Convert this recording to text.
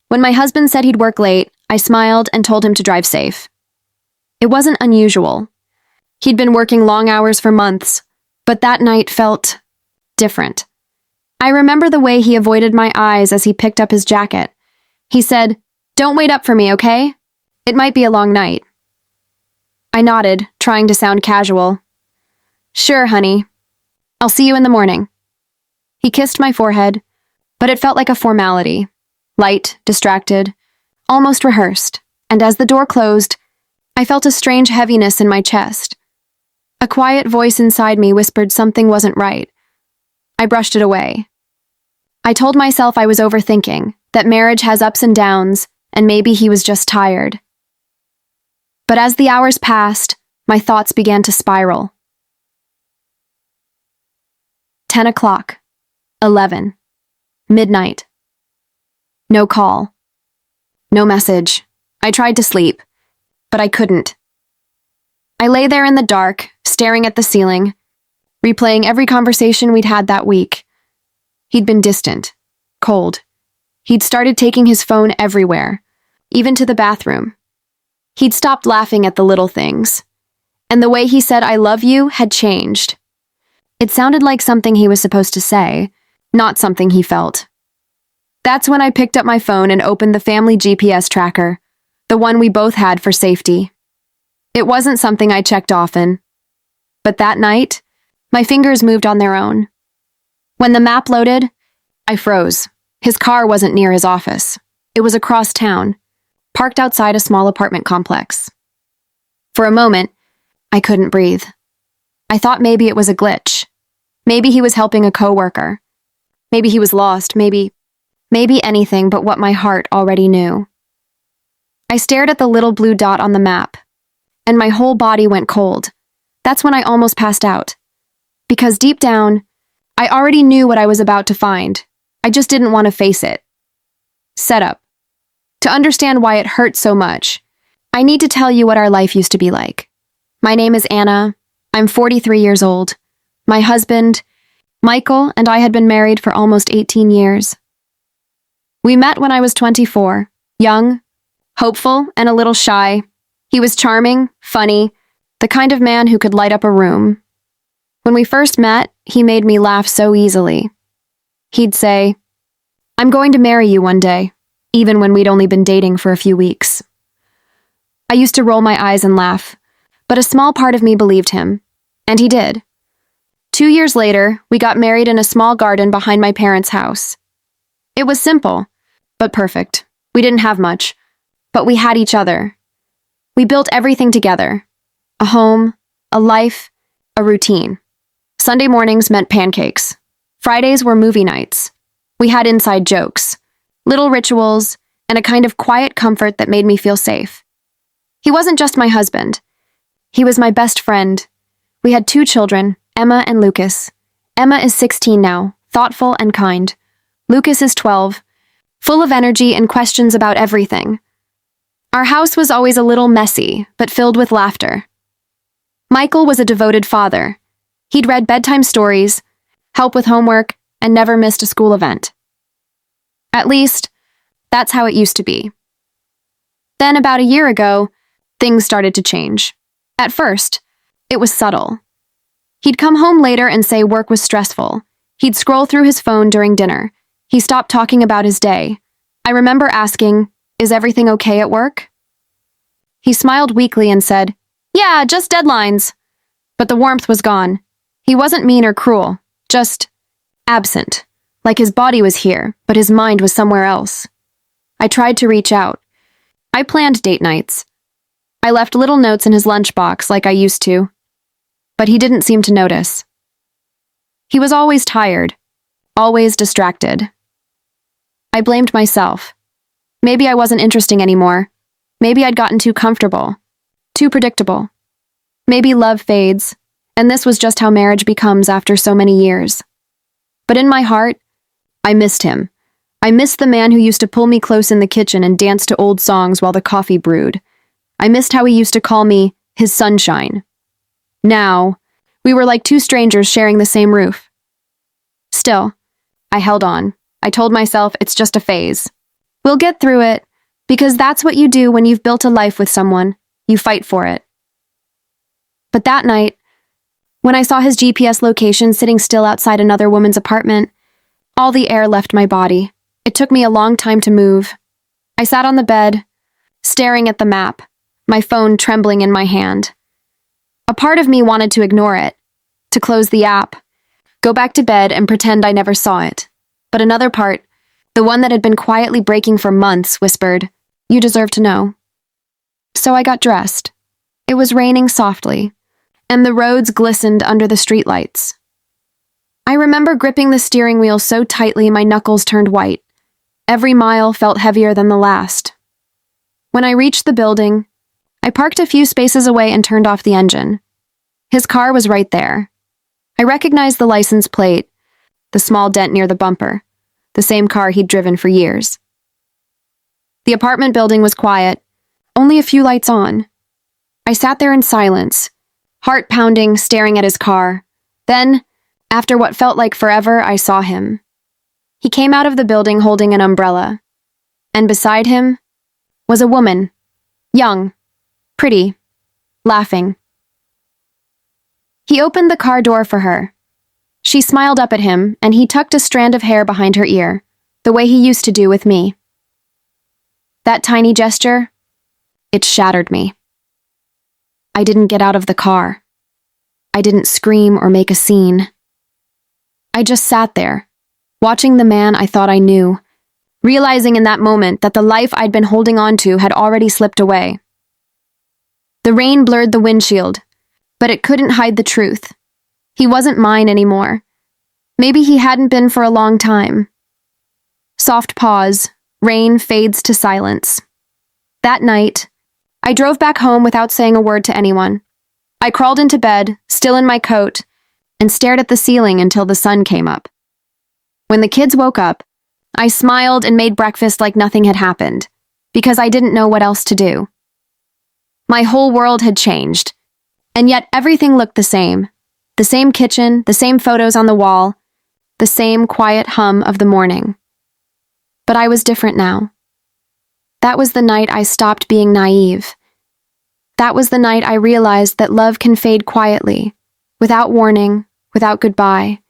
When my husband said he'd work late, I smiled and told him to drive safe. It wasn't unusual. He'd been working long hours for months, but that night felt different. I remember the way he avoided my eyes as he picked up his jacket. He said, "Don't wait up for me, okay? It might be a long night." I nodded, trying to sound casual. "Sure, honey. I'll see you in the morning." He kissed my forehead, but it felt like a formality. Light, distracted, almost rehearsed, and as the door closed, I felt a strange heaviness in my chest. A quiet voice inside me whispered something wasn't right. I brushed it away. I told myself I was overthinking, that marriage has ups and downs, and maybe he was just tired. But as the hours passed, my thoughts began to spiral. 10 o'clock, 11, midnight. No call. No message. I tried to sleep, but I couldn't. I lay there in the dark, staring at the ceiling, replaying every conversation we'd had that week. He'd been distant, cold. He'd started taking his phone everywhere, even to the bathroom. He'd stopped laughing at the little things, and the way he said "I love you" had changed. It sounded like something he was supposed to say, not something he felt. That's when I picked up my phone and opened the family GPS tracker, the one we both had for safety. It wasn't something I checked often, but that night, my fingers moved on their own. When the map loaded, I froze. His car wasn't near his office. It was across town, parked outside a small apartment complex. For a moment, I couldn't breathe. I thought maybe it was a glitch. Maybe he was helping a coworker. Maybe he was lost, maybe anything but what my heart already knew. I stared at the little blue dot on the map, and my whole body went cold. That's when I almost passed out. Because deep down, I already knew what I was about to find. I just didn't want to face it. Setup. To understand why it hurts so much, I need to tell you what our life used to be like. My name is Anna. I'm 43 years old. My husband, Michael, and I had been married for almost 18 years. We met when I was 24, young, hopeful, and a little shy. He was charming, funny, the kind of man who could light up a room. When we first met, he made me laugh so easily. He'd say, "I'm going to marry you one day," even when we'd only been dating for a few weeks. I used to roll my eyes and laugh, but a small part of me believed him, and he did. 2 years later, we got married in a small garden behind my parents' house. It was simple, but perfect. We didn't have much, but we had each other. We built everything together. A home, a life, a routine. Sunday mornings meant pancakes. Fridays were movie nights. We had inside jokes, little rituals, and a kind of quiet comfort that made me feel safe. He wasn't just my husband. He was my best friend. We had 2 children, Emma and Lucas. Emma is 16 now, thoughtful and kind. Lucas is 12, full of energy and questions about everything. Our house was always a little messy, but filled with laughter. Michael was a devoted father. He'd read bedtime stories, help with homework, and never missed a school event. At least, that's how it used to be. Then about a year ago, things started to change. At first, it was subtle. He'd come home later and say work was stressful. He'd scroll through his phone during dinner. He stopped talking about his day. I remember asking, "Is everything okay at work?" He smiled weakly and said, "Yeah, just deadlines." But the warmth was gone. He wasn't mean or cruel, just absent, like his body was here, but his mind was somewhere else. I tried to reach out. I planned date nights. I left little notes in his lunchbox like I used to, but he didn't seem to notice. He was always tired, always distracted. I blamed myself. Maybe I wasn't interesting anymore. Maybe I'd gotten too comfortable, too predictable. Maybe love fades, and this was just how marriage becomes after so many years. But in my heart, I missed him. I missed the man who used to pull me close in the kitchen and dance to old songs while the coffee brewed. I missed how he used to call me his sunshine. Now, we were like 2 strangers sharing the same roof. Still, I held on. I told myself it's just a phase. We'll get through it, because that's what you do when you've built a life with someone. You fight for it. But that night, when I saw his GPS location sitting still outside another woman's apartment, all the air left my body. It took me a long time to move. I sat on the bed, staring at the map, my phone trembling in my hand. A part of me wanted to ignore it, to close the app, go back to bed and pretend I never saw it. But another part, the one that had been quietly breaking for months, whispered, "You deserve to know." So I got dressed. It was raining softly, and the roads glistened under the streetlights. I remember gripping the steering wheel so tightly my knuckles turned white. Every mile felt heavier than the last. When I reached the building, I parked a few spaces away and turned off the engine. His car was right there. I recognized the license plate, the small dent near the bumper, the same car he'd driven for years. The apartment building was quiet, only a few lights on. I sat there in silence, heart pounding, staring at his car. Then, after what felt like forever, I saw him. He came out of the building holding an umbrella, and beside him was a woman, young, pretty, laughing. He opened the car door for her. She smiled up at him, and he tucked a strand of hair behind her ear, the way he used to do with me. That tiny gesture, it shattered me. I didn't get out of the car. I didn't scream or make a scene. I just sat there, watching the man I thought I knew, realizing in that moment that the life I'd been holding on to had already slipped away. The rain blurred the windshield, but it couldn't hide the truth. He wasn't mine anymore. Maybe he hadn't been for a long time. Soft pause, rain fades to silence. That night, I drove back home without saying a word to anyone. I crawled into bed, still in my coat, and stared at the ceiling until the sun came up. When the kids woke up, I smiled and made breakfast like nothing had happened, because I didn't know what else to do. My whole world had changed, and yet everything looked the same. The same kitchen, the same photos on the wall, the same quiet hum of the morning. But I was different now. That was the night I stopped being naive. That was the night I realized that love can fade quietly, without warning, without goodbye.